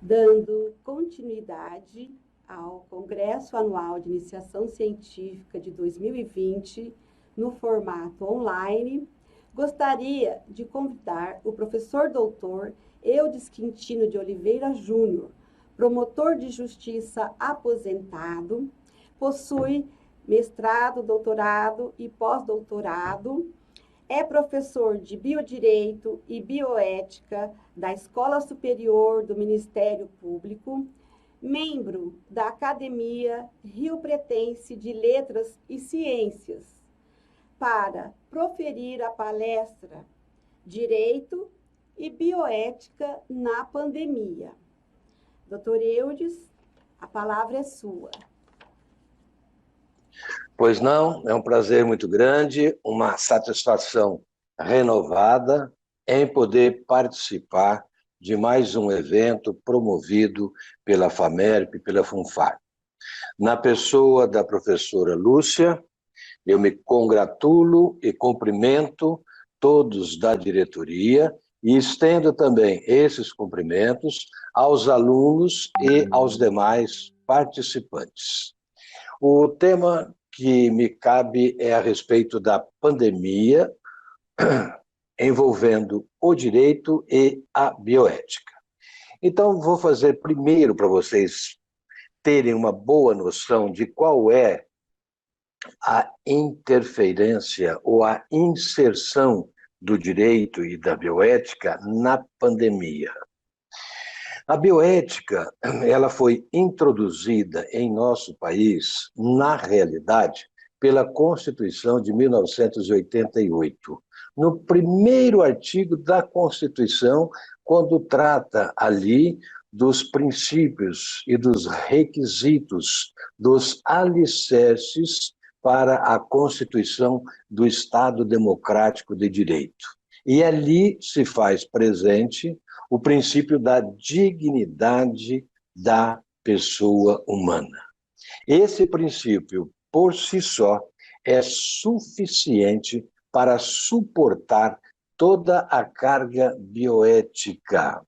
dando continuidade ao Congresso Anual de Iniciação Científica de 2020, no formato online, gostaria de convidar o professor doutor Eudes Quintino de Oliveira Júnior, promotor de justiça aposentado, possui mestrado, doutorado e pós-doutorado, é professor de Biodireito e Bioética da Escola Superior do Ministério Público, membro da Academia Rio Pretense de Letras e Ciências, para proferir a palestra Direito e Bioética na Pandemia. Doutor Eudes, a palavra é sua. Pois não, é um prazer muito grande, uma satisfação renovada em poder participar de mais um evento promovido pela FAMERP, pela FUNFAR. Na pessoa da professora Lúcia, eu me congratulo e cumprimento todos da diretoria e estendo também esses cumprimentos aos alunos e aos demais participantes. O tema que me cabe é a respeito da pandemia envolvendo o direito e a bioética. Então, vou fazer primeiro para vocês terem uma boa noção de qual é a interferência ou a inserção do direito e da bioética na pandemia. A bioética, ela foi introduzida em nosso país, na realidade, pela Constituição de 1988. No primeiro artigo da Constituição, quando trata ali dos princípios e dos requisitos, dos alicerces para a constituição do Estado Democrático de Direito. E ali se faz presente o princípio da dignidade da pessoa humana. Esse princípio, por si só, é suficiente para suportar toda a carga bioética.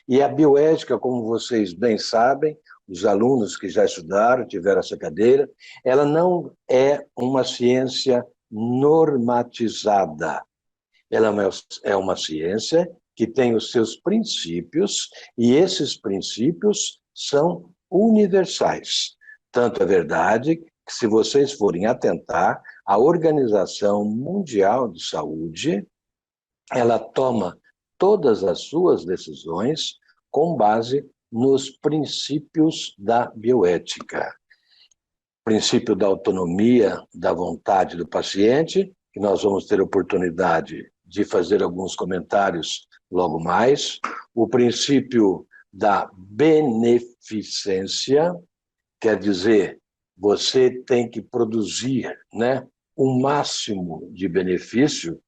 E a bioética, como vocês bem sabem, os alunos que já estudaram, tiveram essa cadeira, ela não é uma ciência normatizada. Ela é uma ciência que tem os seus princípios, e esses princípios são universais. Tanto é verdade que, se vocês forem atentar, a Organização Mundial de Saúde, ela toma todas as suas decisões com base nos princípios da bioética. O princípio da autonomia da vontade do paciente, que nós vamos ter oportunidade de fazer alguns comentários logo mais. O princípio da beneficência, quer dizer, você tem que produzir, né, o máximo de benefício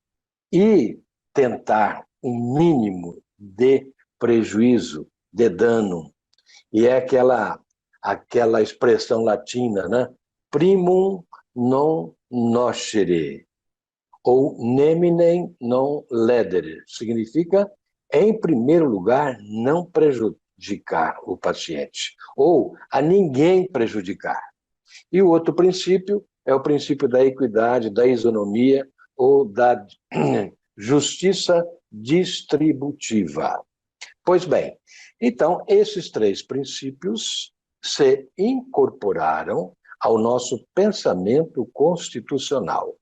e tentar um mínimo de prejuízo, de dano. E é aquela expressão latina, né? Primum non nocere, ou neminem non ledere, significa, em primeiro lugar, não prejudicar o paciente, ou a ninguém prejudicar. E o outro princípio é o princípio da equidade, da isonomia, ou da justiça distributiva. Pois bem, então, esses três princípios se incorporaram ao nosso pensamento constitucional.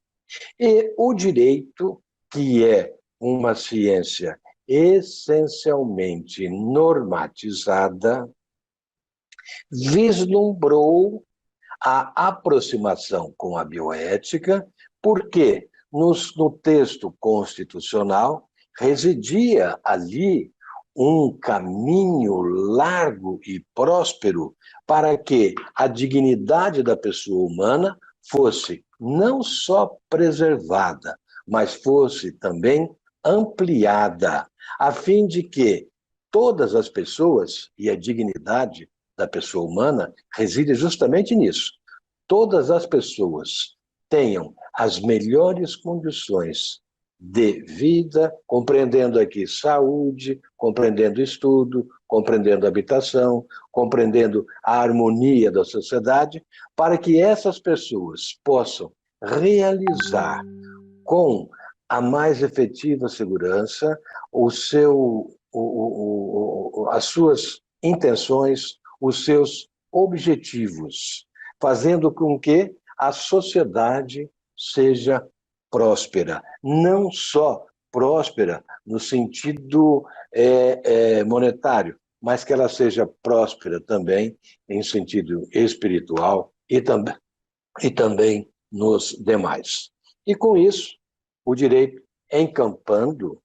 E o direito, que é uma ciência essencialmente normatizada, vislumbrou a aproximação com a bioética, porque no texto constitucional residia ali um caminho largo e próspero para que a dignidade da pessoa humana fosse não só preservada, mas fosse também ampliada, a fim de que todas as pessoas, e a dignidade da pessoa humana reside justamente nisso, todas as pessoas tenham as melhores condições de vida, compreendendo aqui saúde, compreendendo estudo, compreendendo habitação, compreendendo a harmonia da sociedade, para que essas pessoas possam realizar com a mais efetiva segurança as suas intenções, os seus objetivos, fazendo com que a sociedade seja próspera, não só próspera no sentido monetário, mas que ela seja próspera também em sentido espiritual e também nos demais. E com isso, o direito, encampando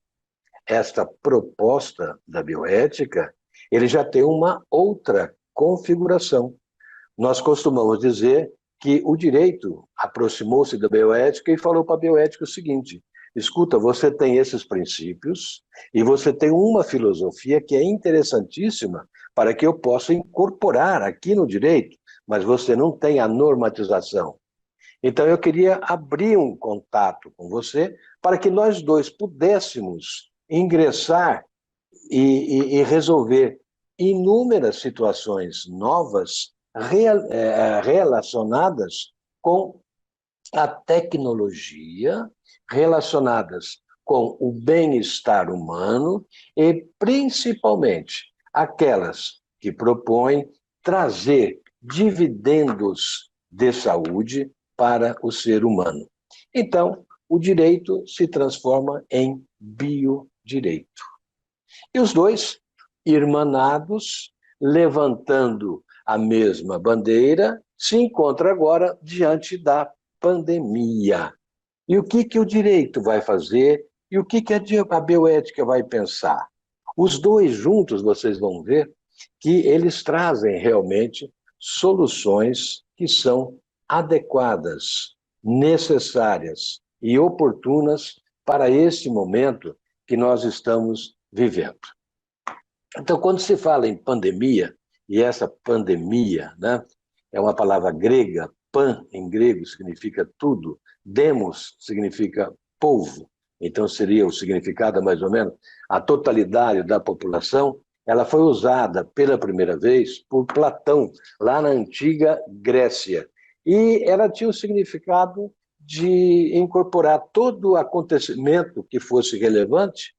esta proposta da bioética, ele já tem uma outra configuração. Nós costumamos dizer que o direito aproximou-se da bioética e falou para a bioética o seguinte: escuta, você tem esses princípios e você tem uma filosofia que é interessantíssima para que eu possa incorporar aqui no direito, mas você não tem a normatização. Então eu queria abrir um contato com você para que nós dois pudéssemos ingressar e resolver inúmeras situações novas relacionadas com a tecnologia, relacionadas com o bem-estar humano e, principalmente, aquelas que propõem trazer dividendos de saúde para o ser humano. Então, o direito se transforma em biodireito. E os dois, irmanados, levantando a mesma bandeira, se encontram agora diante da pandemia. E o que o direito vai fazer e o que a bioética vai pensar? Os dois juntos, vocês vão ver que eles trazem realmente soluções que são adequadas, necessárias e oportunas para este momento que nós estamos vivendo. Então, quando se fala em pandemia, e essa pandemia, né, é uma palavra grega, pan em grego significa tudo, demos significa povo, então seria o significado mais ou menos, a totalidade da população, ela foi usada pela primeira vez por Platão, lá na antiga Grécia, e ela tinha o significado de incorporar todo acontecimento que fosse relevante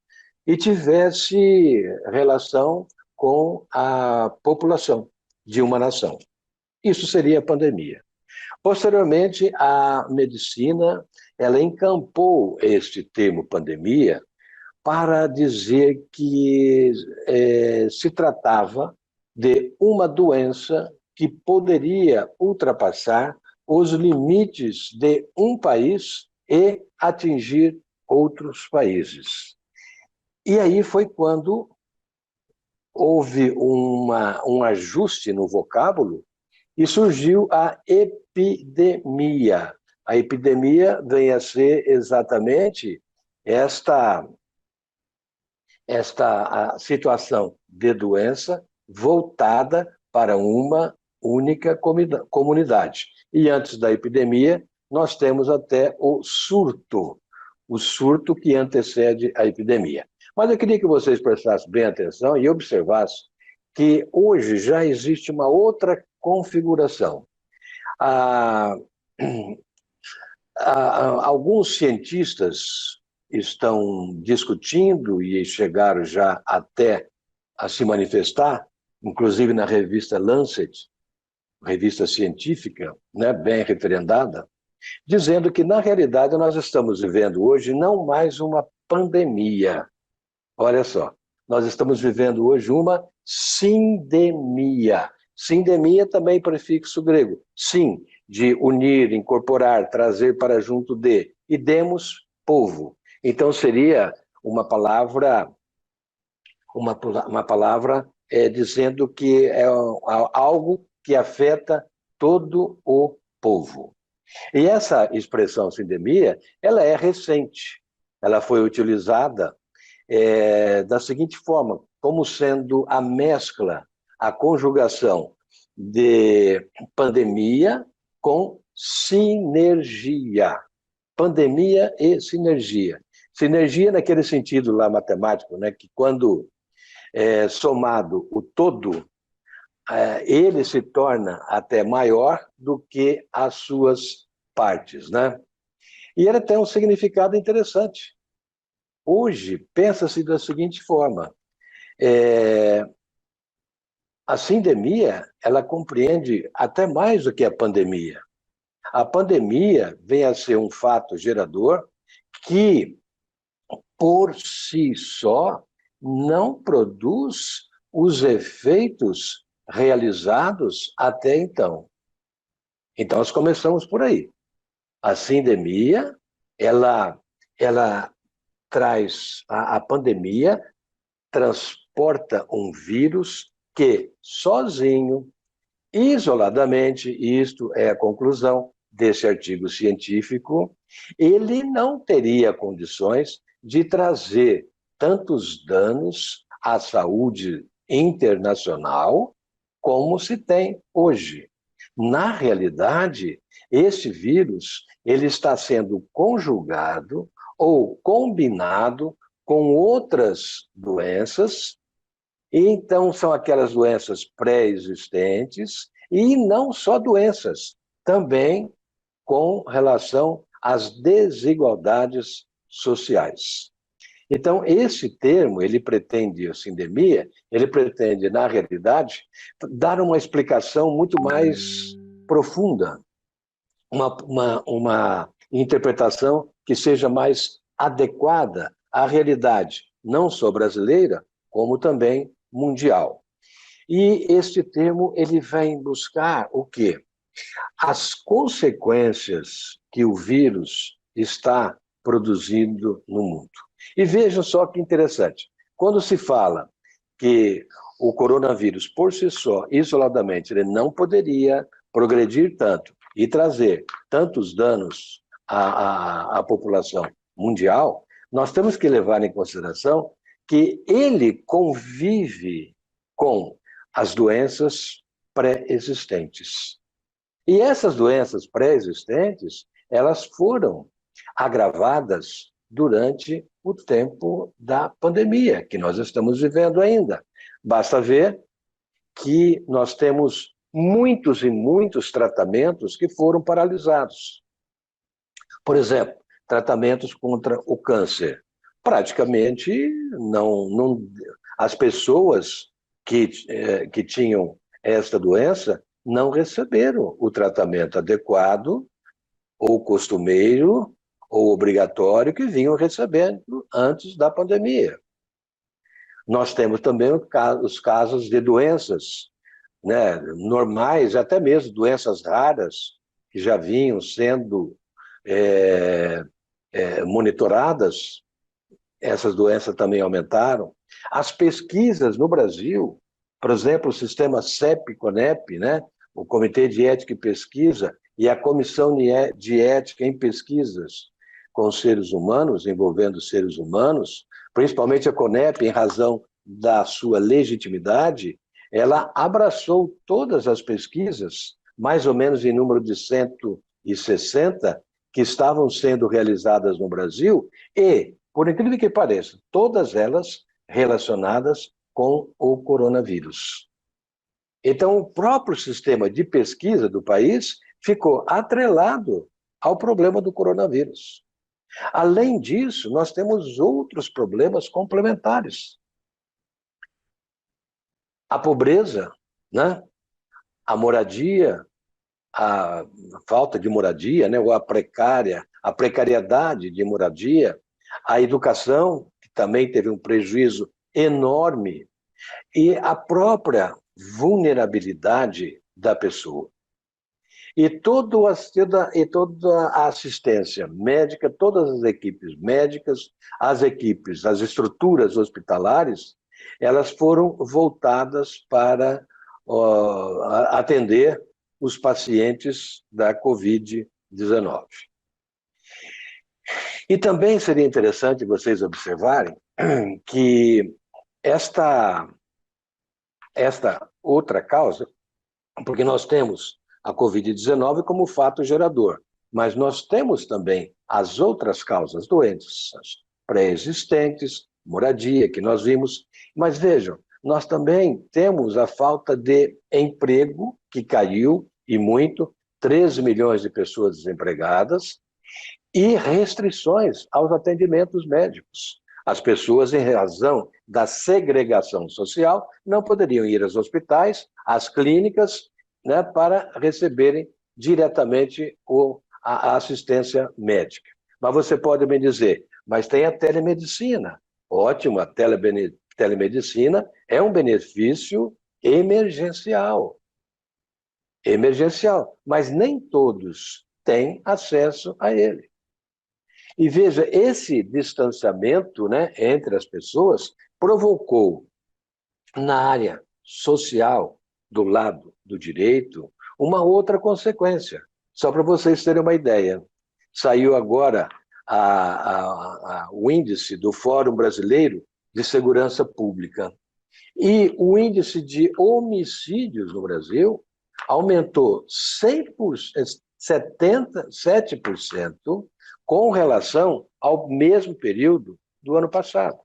e tivesse relação com a população de uma nação. Isso seria a pandemia. Posteriormente, a medicina, ela encampou este termo pandemia para dizer que se tratava de uma doença que poderia ultrapassar os limites de um país e atingir outros países. E aí foi quando houve um ajuste no vocábulo e surgiu a epidemia. A epidemia vem a ser exatamente esta a situação de doença voltada para uma única comunidade. E antes da epidemia, nós temos até o surto que antecede a epidemia. Mas eu queria que vocês prestassem bem atenção e observassem que hoje já existe uma outra configuração. Alguns cientistas estão discutindo e chegaram já até a se manifestar, inclusive na revista Lancet, revista científica, né, bem referendada, dizendo que, na realidade, nós estamos vivendo hoje não mais uma pandemia. Olha só, nós estamos vivendo hoje uma sindemia. Sindemia também prefixo grego. Sim, de unir, incorporar, trazer para junto de. E demos, povo. Então seria uma palavra dizendo que é algo que afeta todo o povo. E essa expressão sindemia, ela é recente. Ela foi utilizada da seguinte forma, como sendo a mescla, a conjugação de pandemia com sinergia. Pandemia e sinergia. Sinergia naquele sentido lá matemático, né, que quando somado o todo, ele se torna até maior do que as suas partes, né? E ele tem um significado interessante. Hoje, pensa-se da seguinte forma, a sindemia, ela compreende até mais do que a pandemia. A pandemia vem a ser um fato gerador que, por si só, não produz os efeitos realizados até então. Então, nós começamos por aí. A sindemia, ela traz, a pandemia transporta um vírus que, sozinho, isoladamente, e isto é a conclusão desse artigo científico, ele não teria condições de trazer tantos danos à saúde internacional como se tem hoje. Na realidade, esse vírus ele está sendo conjugado ou combinado com outras doenças, e então são aquelas doenças pré-existentes, e não só doenças, também com relação às desigualdades sociais. Então, esse termo, ele pretende, a sindemia, ele pretende, na realidade, dar uma explicação muito mais profunda, uma interpretação que seja mais adequada à realidade, não só brasileira, como também mundial. E este termo, ele vem buscar o quê? As consequências que o vírus está produzindo no mundo. E vejam só que interessante, quando se fala que o coronavírus, por si só, isoladamente, ele não poderia progredir tanto e trazer tantos danos à população mundial, nós temos que levar em consideração que ele convive com as doenças pré-existentes. E essas doenças pré-existentes, elas foram agravadas durante o tempo da pandemia, que nós estamos vivendo ainda. Basta ver que nós temos muitos e muitos tratamentos que foram paralisados. Por exemplo, tratamentos contra o câncer. Praticamente, as pessoas que tinham esta doença não receberam o tratamento adequado, ou costumeiro, ou obrigatório, que vinham recebendo antes da pandemia. Nós temos também os casos de doenças, né, normais, até mesmo doenças raras, que já vinham sendo monitoradas. Essas doenças também aumentaram. As pesquisas no Brasil, por exemplo, o sistema CEP-CONEP, né, o Comitê de Ética e Pesquisa, e a Comissão de Ética em Pesquisas com seres humanos, envolvendo seres humanos, principalmente a CONEP, em razão da sua legitimidade, ela abraçou todas as pesquisas, mais ou menos em número de 160, que estavam sendo realizadas no Brasil, e, por incrível que pareça, todas elas relacionadas com o coronavírus. Então, o próprio sistema de pesquisa do país ficou atrelado ao problema do coronavírus. Além disso, nós temos outros problemas complementares. A pobreza, né? A moradia, a falta de moradia, né? Ou a precariedade de moradia, a educação, que também teve um prejuízo enorme, e a própria vulnerabilidade da pessoa. E toda a assistência médica, todas as equipes médicas, as estruturas hospitalares, elas foram voltadas para atender os pacientes da Covid-19. E também seria interessante vocês observarem que esta outra causa, porque nós temos a Covid-19 como fato gerador, mas nós temos também as outras causas, doenças pré-existentes, moradia, que nós vimos. Mas vejam, nós também temos a falta de emprego, que caiu, e muito, 13 milhões de pessoas desempregadas, e restrições aos atendimentos médicos. As pessoas, em razão da segregação social, não poderiam ir aos hospitais, às clínicas, né, para receberem diretamente a assistência médica. Mas você pode me dizer, mas tem a telemedicina. Ótimo, a telemedicina é um benefício emergencial. Emergencial, mas nem todos têm acesso a ele. E veja, esse distanciamento, né, entre as pessoas provocou, na área social, do lado do direito, uma outra consequência. Só para vocês terem uma ideia. Saiu agora o índice do Fórum Brasileiro de Segurança Pública. E o índice de homicídios no Brasil aumentou 77% com relação ao mesmo período do ano passado.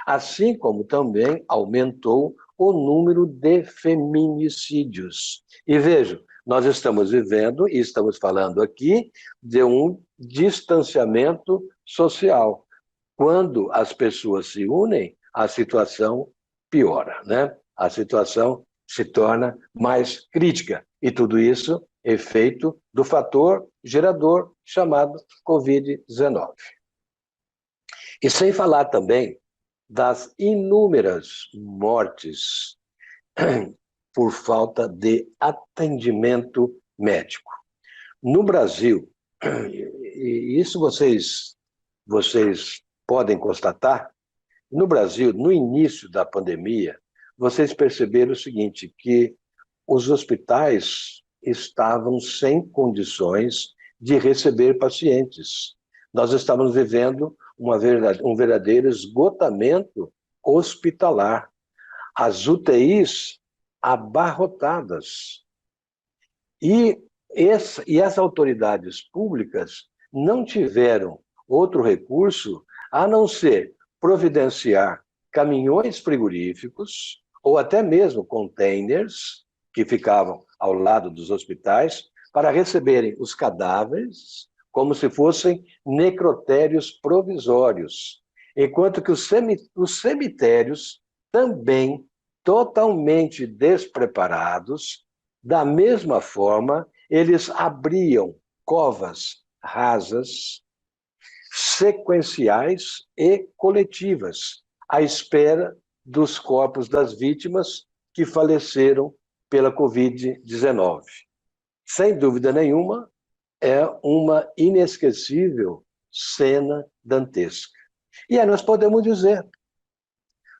Assim como também aumentou o número de feminicídios. E vejam, nós estamos vivendo e estamos falando aqui de um distanciamento social. Quando as pessoas se unem, a situação piora, né? A situação se torna mais crítica. E tudo isso é efeito do fator gerador chamado Covid-19. E sem falar também das inúmeras mortes por falta de atendimento médico. No Brasil, e isso vocês podem constatar, no Brasil, no início da pandemia, vocês perceberam o seguinte, que os hospitais estavam sem condições de receber pacientes. Nós estávamos vivendo um verdadeiro esgotamento hospitalar. As UTIs abarrotadas. E as autoridades públicas não tiveram outro recurso a não ser providenciar caminhões frigoríficos ou até mesmo containers que ficavam ao lado dos hospitais para receberem os cadáveres como se fossem necrotérios provisórios, enquanto que os cemitérios também totalmente despreparados, da mesma forma, eles abriam covas rasas, sequenciais e coletivas, à espera dos corpos das vítimas que faleceram pela Covid-19. Sem dúvida nenhuma, é uma inesquecível cena dantesca. E aí nós podemos dizer,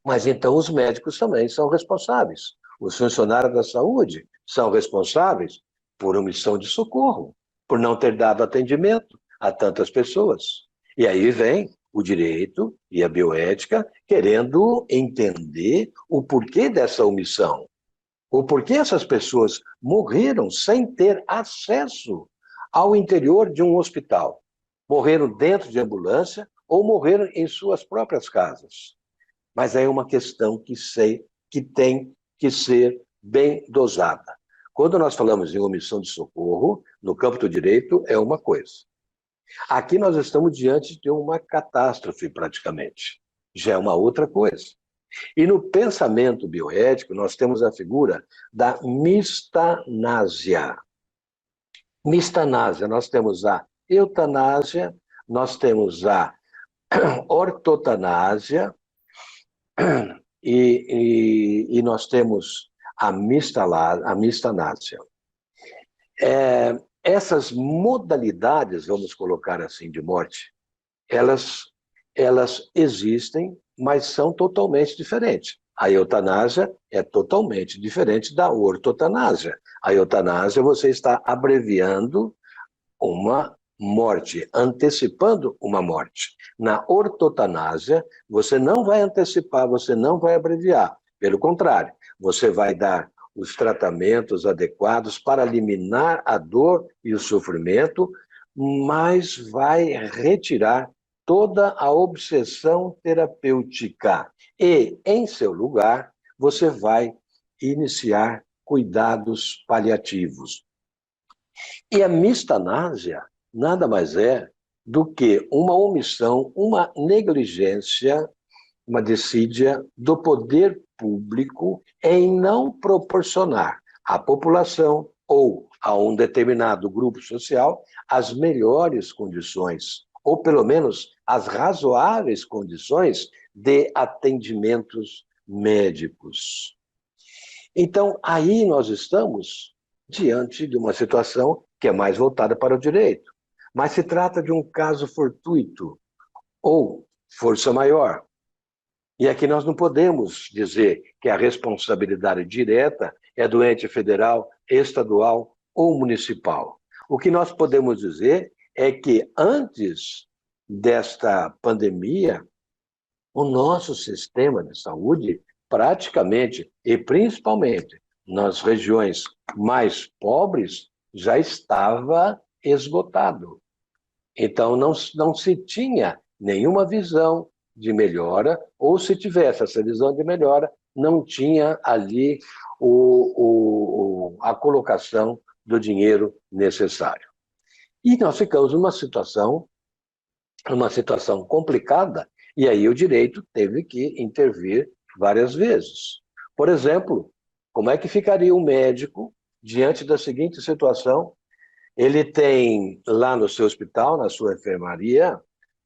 mas então os médicos também são responsáveis. Os funcionários da saúde são responsáveis por omissão de socorro, por não ter dado atendimento a tantas pessoas. E aí vem o direito e a bioética querendo entender o porquê dessa omissão. O porquê essas pessoas morreram sem ter acesso ao interior de um hospital. Morreram dentro de ambulância ou morreram em suas próprias casas. Mas é uma questão que tem que ser bem dosada. Quando nós falamos em omissão de socorro, no campo do direito, é uma coisa. Aqui nós estamos diante de uma catástrofe, praticamente. Já é uma outra coisa. E no pensamento bioético, nós temos a figura da mistanásia. Mistanásia, nós temos a eutanásia, nós temos a ortotanásia e nós temos a mistanásia. Essas modalidades, vamos colocar assim, de morte, elas existem, mas são totalmente diferentes. A eutanásia é totalmente diferente da ortotanásia. A eutanásia, você está abreviando uma morte, antecipando uma morte. Na ortotanásia, você não vai antecipar, você não vai abreviar. Pelo contrário, você vai dar os tratamentos adequados para eliminar a dor e o sofrimento, mas vai retirar toda a obsessão terapêutica e, em seu lugar, você vai iniciar cuidados paliativos. E a mistanásia nada mais é do que uma omissão, uma negligência, uma desídia do poder público em não proporcionar à população ou a um determinado grupo social as melhores condições, ou pelo menos as razoáveis condições de atendimentos médicos. Então, aí nós estamos diante de uma situação que é mais voltada para o direito, mas se trata de um caso fortuito ou força maior. E aqui nós não podemos dizer que a responsabilidade direta é do ente federal, estadual ou municipal. O que nós podemos dizer é que antes desta pandemia, o nosso sistema de saúde, praticamente e principalmente nas regiões mais pobres, já estava esgotado. Então, não se tinha nenhuma visão de melhora, ou se tivesse essa visão de melhora, não tinha ali a colocação do dinheiro necessário. E nós ficamos numa situação complicada, e aí o direito teve que intervir várias vezes. Por exemplo, como é que ficaria um médico diante da seguinte situação? Ele tem lá no seu hospital, na sua enfermaria,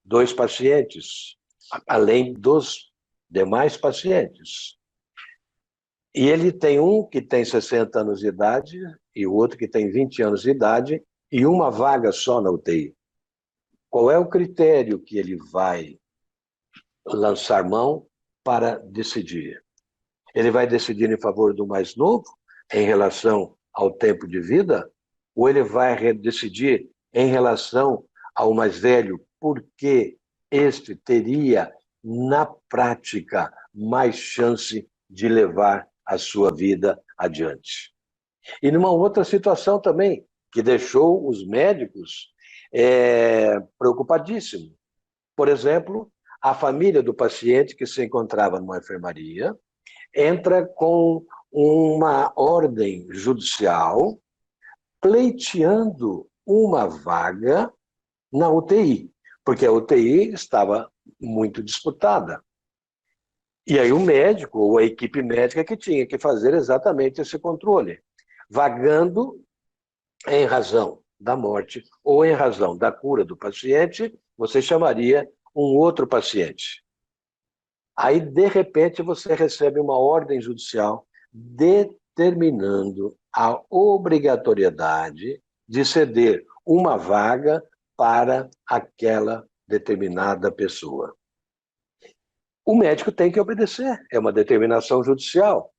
2 pacientes, além dos demais pacientes. E ele tem um que tem 60 anos de idade e o outro que tem 20 anos de idade e uma vaga só na UTI. Qual é o critério que ele vai lançar mão para decidir? Ele vai decidir em favor do mais novo em relação ao tempo de vida? Ou ele vai decidir em relação ao mais velho, porque este teria, na prática, mais chance de levar a sua vida adiante? E numa outra situação também, que deixou os médicos preocupadíssimos. Por exemplo, a família do paciente que se encontrava numa enfermaria entra com uma ordem judicial pleiteando uma vaga na UTI, porque a UTI estava muito disputada. E aí o médico ou a equipe médica que tinha que fazer exatamente esse controle, vagando em razão da morte ou em razão da cura do paciente, você chamaria um outro paciente. Aí, de repente, você recebe uma ordem judicial determinando a obrigatoriedade de ceder uma vaga para aquela determinada pessoa. O médico tem que obedecer, é uma determinação judicial.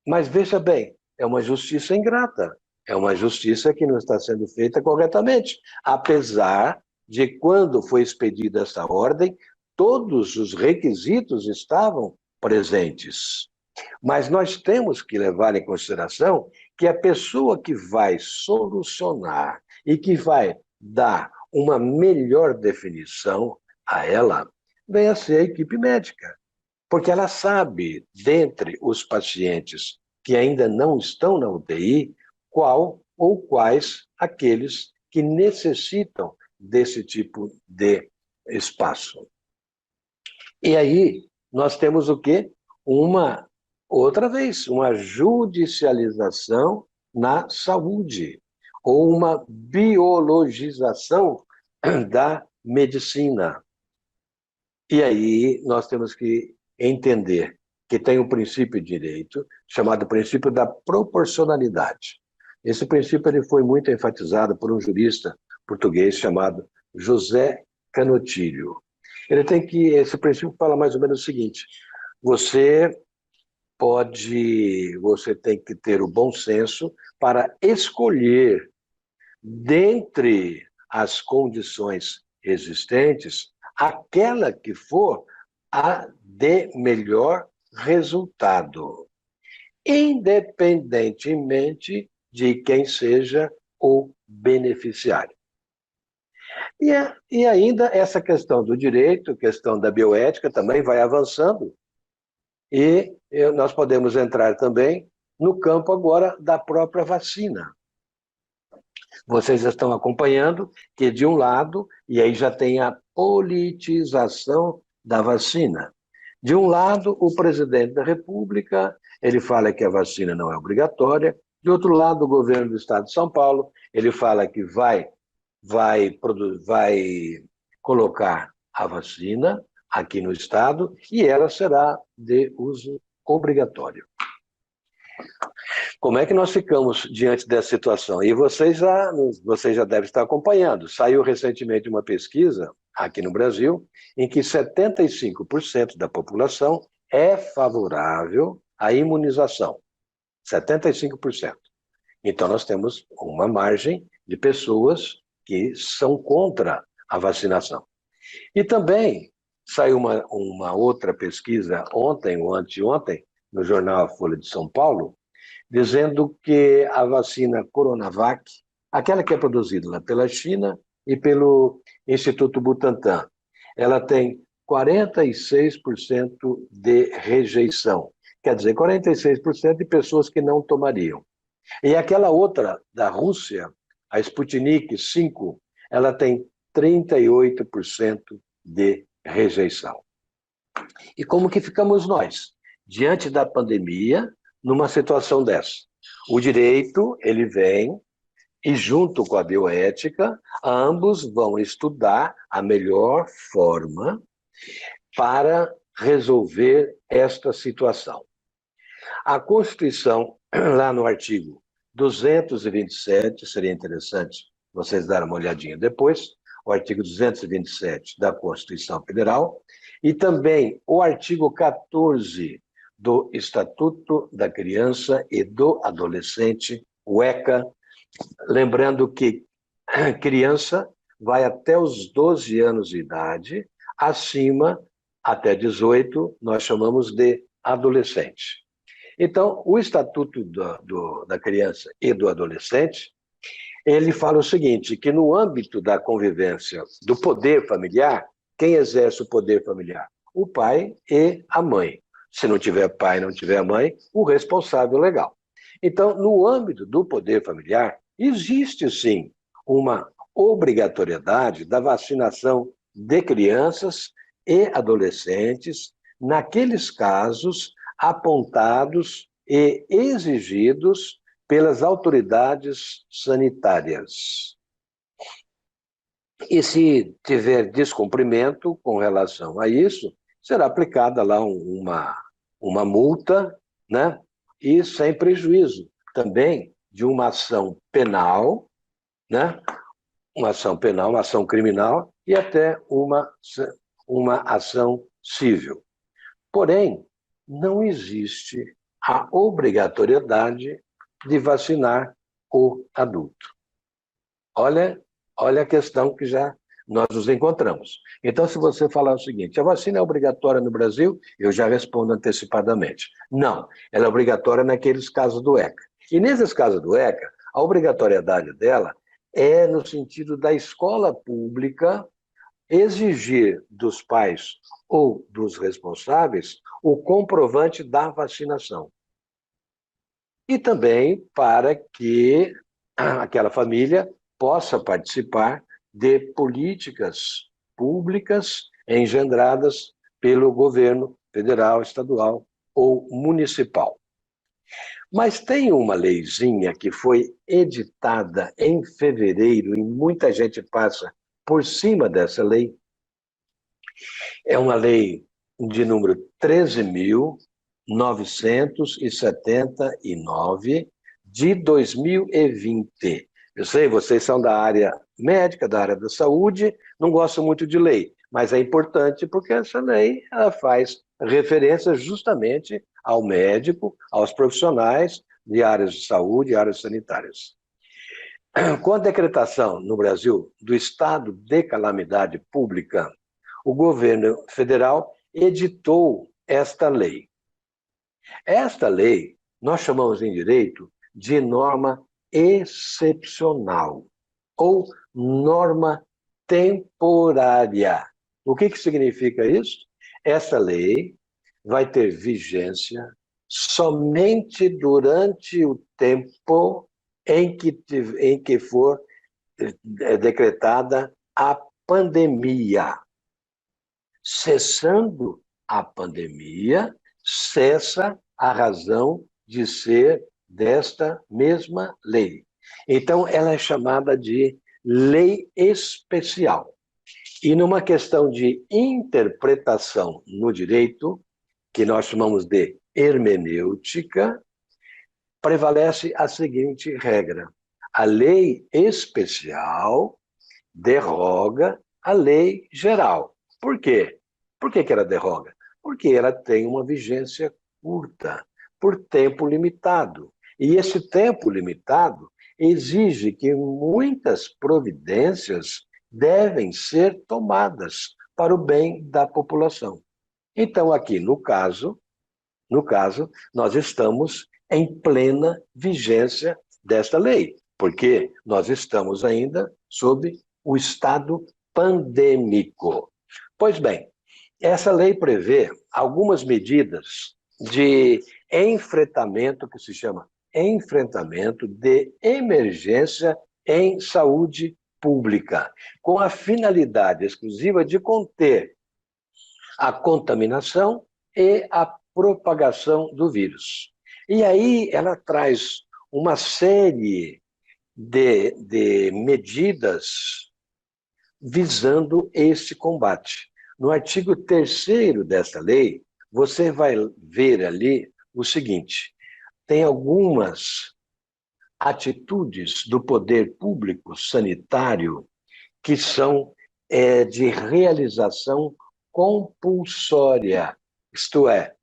Mas veja bem, é uma justiça ingrata, é uma justiça que não está sendo feita corretamente, apesar de, quando foi expedida essa ordem, todos os requisitos estavam presentes. Mas nós temos que levar em consideração que a pessoa que vai solucionar e que vai dar uma melhor definição a ela, vem a ser a equipe médica. Porque ela sabe, dentre os pacientes que ainda não estão na UTI, qual ou quais aqueles que necessitam desse tipo de espaço. E aí nós temos o quê? Outra vez, uma judicialização na saúde, ou uma biologização da medicina. E aí nós temos que entender que tem um princípio de direito chamado princípio da proporcionalidade. Esse princípio ele foi muito enfatizado por um jurista português chamado José Canotilho. Esse princípio fala mais ou menos o seguinte: você tem que ter o bom senso para escolher, dentre as condições existentes, aquela que for a de melhor resultado, independentemente de quem seja o beneficiário. E ainda essa questão do direito, questão da bioética também vai avançando. E nós podemos entrar também no campo agora da própria vacina. Vocês estão acompanhando que, de um lado, e aí já tem a politização da vacina. De um lado, o presidente da República, ele fala que a vacina não é obrigatória. De outro lado, o governo do estado de São Paulo, ele fala que vai colocar a vacina aqui no estado e ela será de uso obrigatório. Como é que nós ficamos diante dessa situação? E você já deve estar acompanhando. Saiu recentemente uma pesquisa aqui no Brasil em que 75% da população é favorável à imunização. 75%. Então nós temos uma margem de pessoas que são contra a vacinação. E também saiu uma outra pesquisa ontem ou anteontem, no jornal Folha de São Paulo, dizendo que a vacina Coronavac, aquela que é produzida lá pela China e pelo Instituto Butantan, ela tem 46% de rejeição. Quer dizer, 46% de pessoas que não tomariam. E aquela outra da Rússia, a Sputnik 5, ela tem 38% de rejeição. E como que ficamos nós? Diante da pandemia, numa situação dessa. O direito, ele vem e junto com a bioética, ambos vão estudar a melhor forma para resolver esta situação. A Constituição, lá no artigo 227, seria interessante vocês darem uma olhadinha depois, o artigo 227 da Constituição Federal, e também o artigo 14 do Estatuto da Criança e do Adolescente, o ECA, lembrando que criança vai até os 12 anos de idade, acima, até 18, nós chamamos de adolescente. Então, o Estatuto da Criança e do Adolescente, ele fala o seguinte, que no âmbito da convivência do poder familiar, quem exerce o poder familiar? O pai e a mãe. Se não tiver pai, não tiver mãe, o responsável legal. Então, no âmbito do poder familiar, existe sim uma obrigatoriedade da vacinação de crianças e adolescentes naqueles casos apontados e exigidos pelas autoridades sanitárias. E se tiver descumprimento com relação a isso, será aplicada lá uma multa, né? E sem prejuízo também de uma ação penal, né? Uma ação penal, uma ação criminal e até uma ação civil. Porém, não existe a obrigatoriedade de vacinar o adulto. Olha a questão que já nós nos encontramos. Então, se você falar o seguinte, a vacina é obrigatória no Brasil, eu já respondo antecipadamente. Não, ela é obrigatória naqueles casos do ECA. E nesses casos do ECA, a obrigatoriedade dela é no sentido da escola pública exigir dos pais ou dos responsáveis o comprovante da vacinação. E também para que aquela família possa participar de políticas públicas engendradas pelo governo federal, estadual ou municipal. Mas tem uma leizinha que foi editada em fevereiro e muita gente passa por cima dessa lei. É uma lei de número 13.979 de 2020. Eu sei, vocês são da área médica, da área da saúde, não gostam muito de lei, mas é importante porque essa lei ela faz referência justamente ao médico, aos profissionais de áreas de saúde, áreas sanitárias. Com a decretação no Brasil do estado de calamidade pública, o governo federal editou esta lei. Esta lei nós chamamos em direito de norma excepcional ou norma temporária. O que significa isso? Essa lei vai ter vigência somente durante o tempo em que for decretada a pandemia. Cessando a pandemia, cessa a razão de ser desta mesma lei. Então, ela é chamada de lei especial. E numa questão de interpretação no direito, que nós chamamos de hermenêutica, prevalece a seguinte regra: a lei especial derroga a lei geral. Por quê? Por que ela derroga? Porque ela tem uma vigência curta, por tempo limitado. E esse tempo limitado exige que muitas providências devem ser tomadas para o bem da população. Então, aqui, no caso, nós estamos em plena vigência desta lei, porque nós estamos ainda sob o estado pandêmico. Pois bem, essa lei prevê algumas medidas de enfrentamento, que se chama enfrentamento de emergência em saúde pública, com a finalidade exclusiva de conter a contaminação e a propagação do vírus. E aí ela traz uma série de medidas visando este combate. No artigo 3º desta lei, você vai ver ali o seguinte: tem algumas atitudes do poder público sanitário que são de realização compulsória, isto é,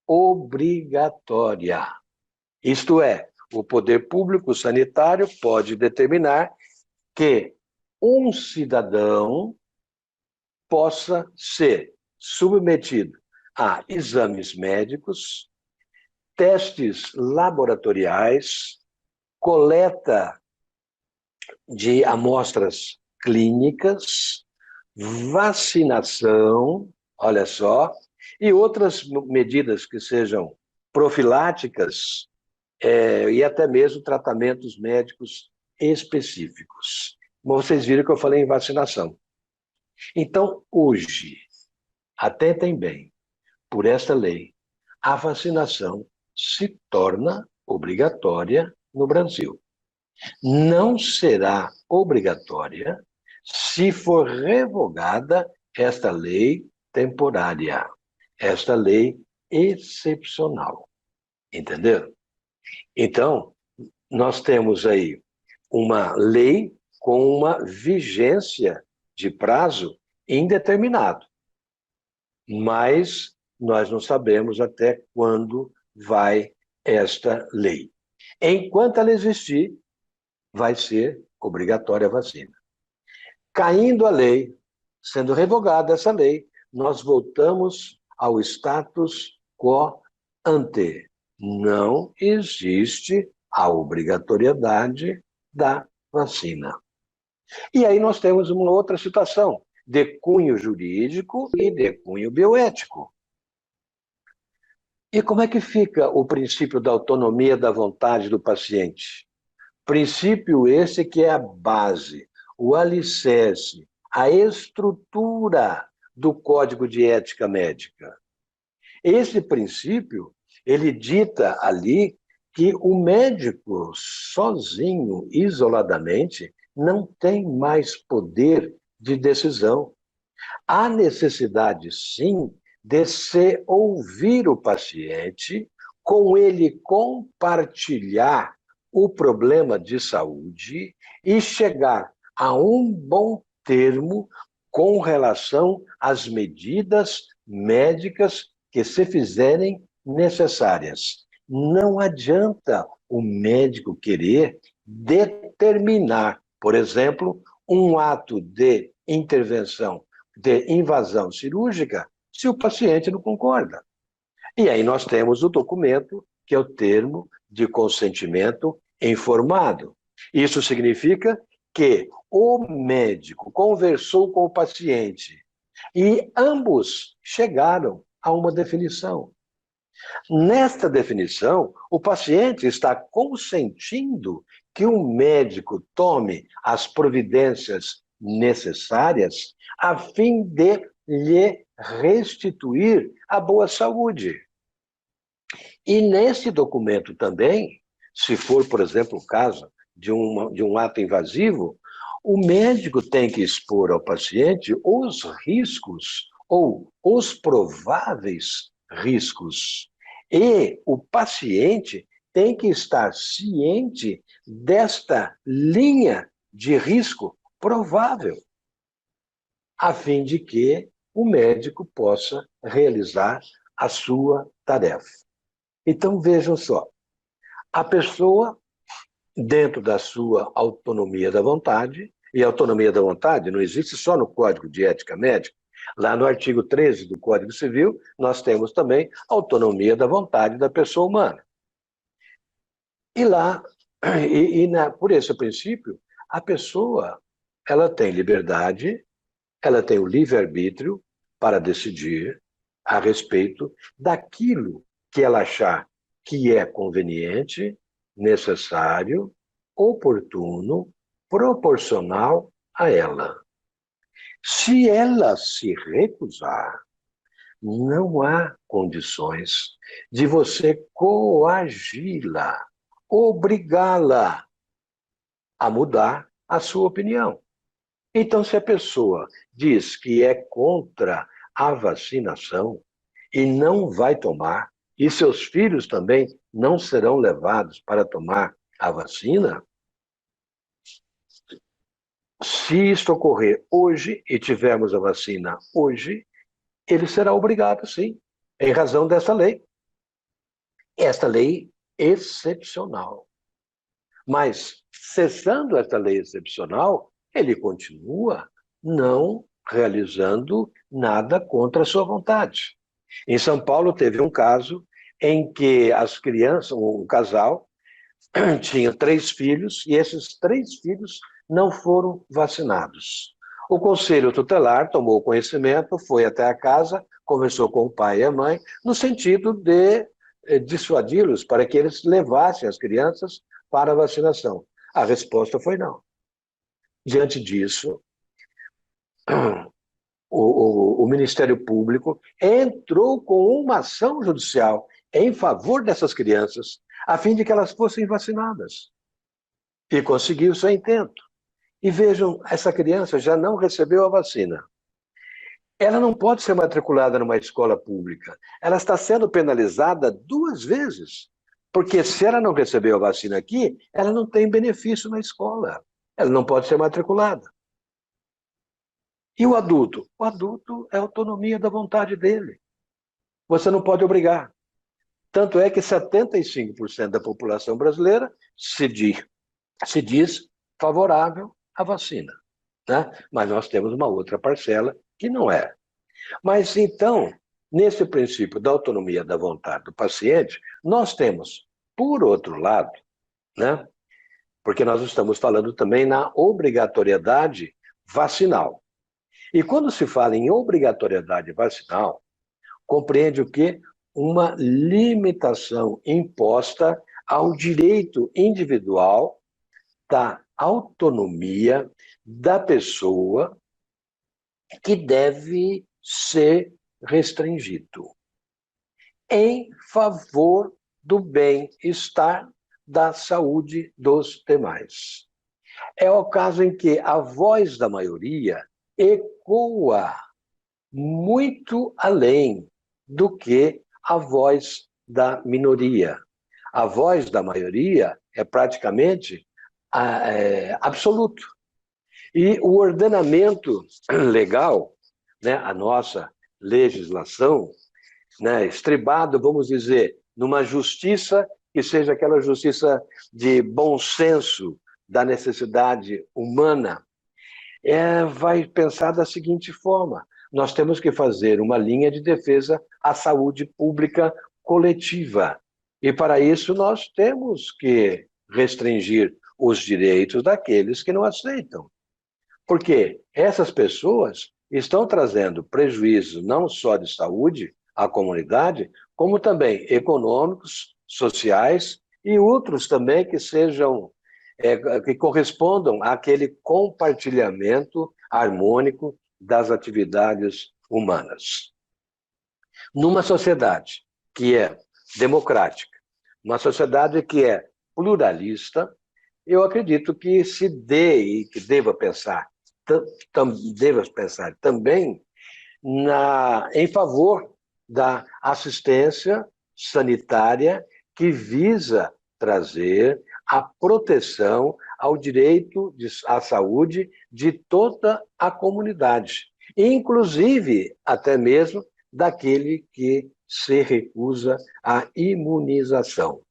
obrigatória. Isto é, o poder público sanitário pode determinar que um cidadão possa ser submetido a exames médicos, testes laboratoriais, coleta de amostras clínicas, vacinação, olha só, e outras medidas que sejam profiláticas e até mesmo tratamentos médicos específicos. Vocês viram que eu falei em vacinação. Então, hoje, atentem bem, por esta lei, a vacinação se torna obrigatória no Brasil. Não será obrigatória se for revogada esta lei temporária, esta lei excepcional. Entenderam? Então, nós temos aí uma lei com uma vigência de prazo indeterminado, mas nós não sabemos até quando vai esta lei. Enquanto ela existir, vai ser obrigatória a vacina. Caindo a lei, sendo revogada essa lei, nós voltamos ao status quo ante. Não existe a obrigatoriedade da vacina. E aí nós temos uma outra situação, de cunho jurídico e de cunho bioético. E como é que fica o princípio da autonomia da vontade do paciente? Princípio esse que é a base, o alicerce, a estrutura do Código de Ética Médica. Esse princípio, ele dita ali que o médico sozinho, isoladamente, não tem mais poder de decisão. Há necessidade, sim, de se ouvir o paciente, com ele compartilhar o problema de saúde e chegar a um bom termo com relação às medidas médicas que se fizerem necessárias. Não adianta o médico querer determinar, por exemplo, um ato de intervenção, de invasão cirúrgica, se o paciente não concorda. E aí nós temos o documento, que é o termo de consentimento informado. Isso significa que o médico conversou com o paciente e ambos chegaram a uma definição. Nesta definição, o paciente está consentindo que o médico tome as providências necessárias a fim de lhe restituir a boa saúde. E nesse documento também, se for, por exemplo, o caso de um ato invasivo, o médico tem que expor ao paciente os riscos ou os prováveis riscos. E o paciente tem que estar ciente desta linha de risco provável, a fim de que o médico possa realizar a sua tarefa. Então, vejam só, a pessoa, dentro da sua autonomia da vontade, e a autonomia da vontade não existe só no Código de Ética Médica, lá no artigo 13 do Código Civil, nós temos também a autonomia da vontade da pessoa humana. E lá, por esse princípio, a pessoa, ela tem liberdade, ela tem o livre-arbítrio para decidir a respeito daquilo que ela achar que é conveniente, necessário, oportuno, proporcional a ela. Se ela se recusar, não há condições de você coagi-la, obrigá-la a mudar a sua opinião. Então, se a pessoa diz que é contra a vacinação e não vai tomar, e seus filhos também não serão levados para tomar a vacina, se isto ocorrer hoje e tivermos a vacina hoje, ele será obrigado, sim, em razão dessa lei. Esta lei excepcional. Mas, cessando esta lei excepcional, ele continua não realizando nada contra a sua vontade. Em São Paulo teve um caso em que as crianças, um casal, tinha 3 filhos e esses 3 filhos não foram vacinados. O Conselho Tutelar tomou conhecimento, foi até a casa, conversou com o pai e a mãe, no sentido de dissuadi-los para que eles levassem as crianças para a vacinação. A resposta foi não. Diante disso, o Ministério Público entrou com uma ação judicial em favor dessas crianças, a fim de que elas fossem vacinadas. E conseguiu seu intento. E vejam, essa criança já não recebeu a vacina. Ela não pode ser matriculada numa escola pública. Ela está sendo penalizada 2 vezes. Porque se ela não recebeu a vacina aqui, ela não tem benefício na escola. Ela não pode ser matriculada. E o adulto? O adulto é a autonomia da vontade dele. Você não pode obrigar. Tanto é que 75% da população brasileira se diz favorável à vacina, né? Mas nós temos uma outra parcela que não é. Mas então, nesse princípio da autonomia da vontade do paciente, nós temos, por outro lado, né? Porque nós estamos falando também na obrigatoriedade vacinal. E quando se fala em obrigatoriedade vacinal, compreende o quê? Uma limitação imposta ao direito individual da autonomia da pessoa que deve ser restringido em favor do bem-estar da saúde dos demais. É o caso em que a voz da maioria ecoa muito além do que a voz da minoria. A voz da maioria é praticamente absoluto. E o ordenamento legal, né, a nossa legislação, né, estribado, vamos dizer, numa justiça que seja aquela justiça de bom senso, da necessidade humana, vai pensar da seguinte forma: nós temos que fazer uma linha de defesa à saúde pública coletiva. E para isso nós temos que restringir os direitos daqueles que não aceitam. Porque essas pessoas estão trazendo prejuízos não só de saúde à comunidade, como também econômicos, sociais e outros também que sejam, que correspondam àquele compartilhamento harmônico das atividades humanas. Numa sociedade que é democrática, uma sociedade que é pluralista, eu acredito que se dê e que deva pensar também em favor da assistência sanitária que visa trazer a proteção ao direito à saúde de toda a comunidade, inclusive até mesmo daquele que se recusa à imunização.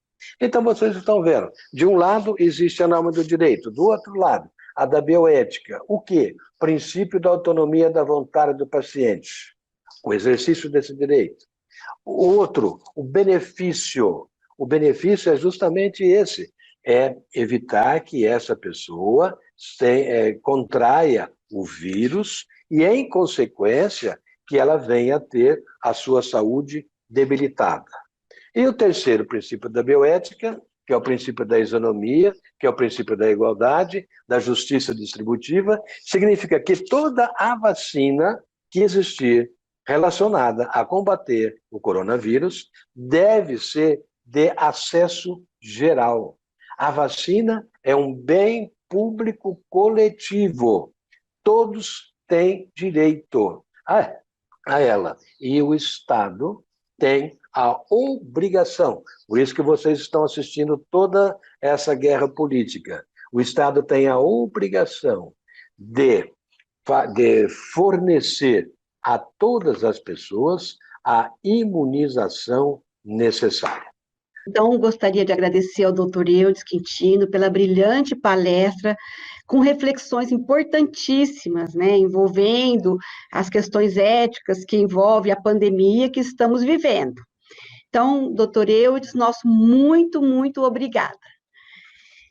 Então, vocês estão vendo, de um lado existe a norma do direito, do outro lado, a da bioética. O quê? Princípio da autonomia da vontade do paciente, o exercício desse direito. O outro, o benefício. O benefício é justamente esse, é evitar que essa pessoa contraia o vírus e, em consequência, que ela venha a ter a sua saúde debilitada. E o terceiro princípio da bioética, que é o princípio da isonomia, que é o princípio da igualdade, da justiça distributiva, significa que toda a vacina que existir relacionada a combater o coronavírus deve ser de acesso geral. A vacina é um bem público coletivo. Todos têm direito a ela. E o Estado tem a obrigação, por isso que vocês estão assistindo toda essa guerra política. O Estado tem a obrigação de fornecer a todas as pessoas a imunização necessária. Então, gostaria de agradecer ao Dr. Eudes Quintino pela brilhante palestra, com reflexões importantíssimas, né, envolvendo as questões éticas que envolvem a pandemia que estamos vivendo. Então, doutor Eudes, nosso muito, muito obrigada.